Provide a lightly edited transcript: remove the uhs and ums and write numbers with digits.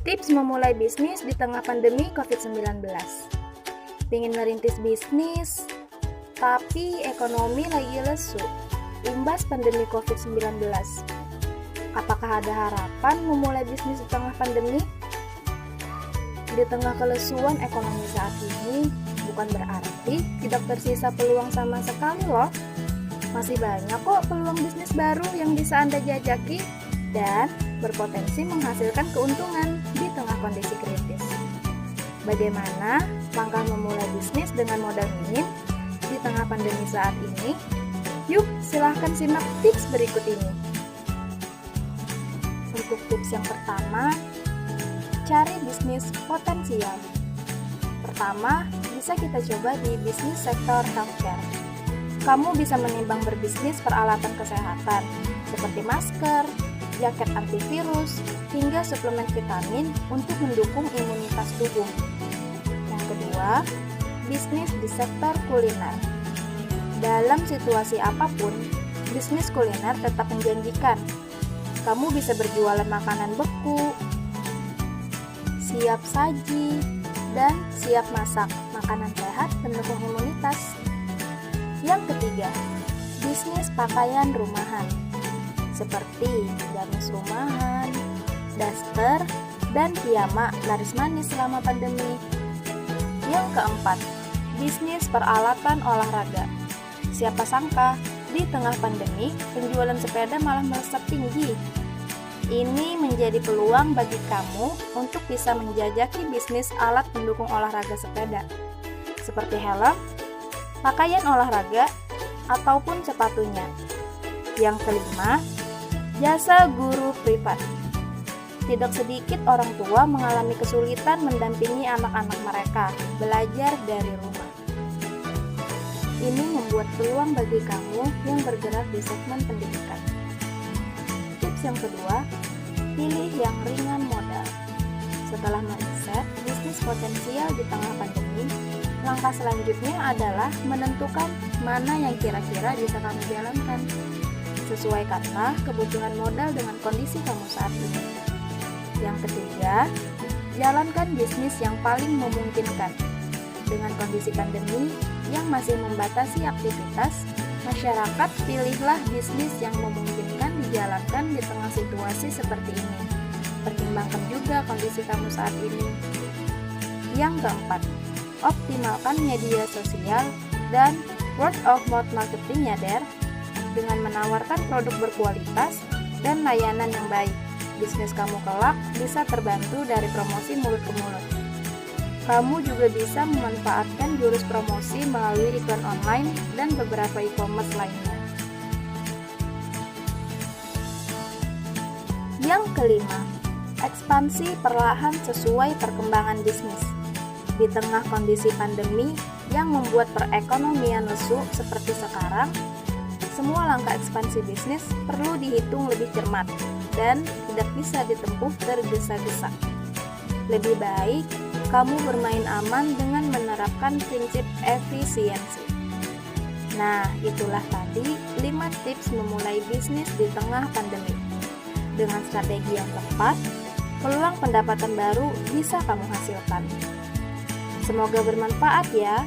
Tips memulai bisnis di tengah pandemi COVID-19. Pengen merintis bisnis, tapi ekonomi lagi lesu, imbas pandemi COVID-19. Apakah ada harapan memulai bisnis di tengah pandemi? Di tengah kelesuan ekonomi saat ini, bukan berarti tidak tersisa peluang sama sekali loh. Masih banyak kok peluang bisnis baru yang bisa Anda jajaki dan berpotensi menghasilkan keuntungan di tengah kondisi kritis. Bagaimana langkah memulai bisnis dengan modal minim di tengah pandemi saat ini? Yuk, silahkan simak tips berikut ini. Untuk tips yang pertama, cari bisnis potensial. Pertama, bisa kita coba di bisnis sektor healthcare. Kamu bisa menimbang berbisnis peralatan kesehatan seperti masker, jaket antivirus, hingga suplemen vitamin untuk mendukung imunitas tubuh. Yang kedua, bisnis di sektor kuliner. Dalam situasi apapun, bisnis kuliner tetap menjanjikan. Kamu bisa berjualan makanan beku, siap saji, dan siap masak makanan sehat pendukung imunitas. Yang ketiga, bisnis pakaian rumahan seperti gamis rumahan, daster, dan piyama laris manis selama pandemi. Yang keempat, bisnis peralatan olahraga. Siapa sangka, di tengah pandemi, penjualan sepeda malah melesat tinggi. Ini menjadi peluang bagi kamu untuk bisa menjajaki bisnis alat pendukung olahraga sepeda, seperti helm, pakaian olahraga, ataupun sepatunya. Yang kelima, jasa guru privat. Tidak sedikit orang tua mengalami kesulitan mendampingi anak-anak mereka belajar dari rumah. Ini membuat peluang bagi kamu yang bergerak di segmen pendidikan. Tips yang kedua, pilih yang ringan modal. Setelah meriset bisnis potensial di tengah pandemi, langkah selanjutnya adalah menentukan mana yang kira-kira bisa kamu jalankan. Sesuaikanlah kebutuhan modal dengan kondisi kamu saat ini. Yang ketiga, jalankan bisnis yang paling memungkinkan. Dengan kondisi pandemi yang masih membatasi aktivitas, masyarakat pilihlah bisnis yang memungkinkan dijalankan di tengah situasi seperti ini. Pertimbangkan juga kondisi kamu saat ini. Yang keempat, optimalkan media sosial dan word of mouth marketing ya Der. Dengan menawarkan produk berkualitas dan layanan yang baik, bisnis kamu kelak bisa terbantu dari promosi mulut ke mulut. Kamu juga bisa memanfaatkan jurus promosi melalui iklan online dan beberapa e-commerce lainnya. Yang kelima, ekspansi perlahan sesuai perkembangan bisnis. Di tengah kondisi pandemi yang membuat perekonomian lesu seperti sekarang, semua langkah ekspansi bisnis perlu dihitung lebih cermat dan tidak bisa ditempuh tergesa-gesa. Lebih baik kamu bermain aman dengan menerapkan prinsip efisiensi. Nah, itulah tadi 5 tips memulai bisnis di tengah pandemi. Dengan strategi yang tepat, peluang pendapatan baru bisa kamu hasilkan. Semoga bermanfaat ya.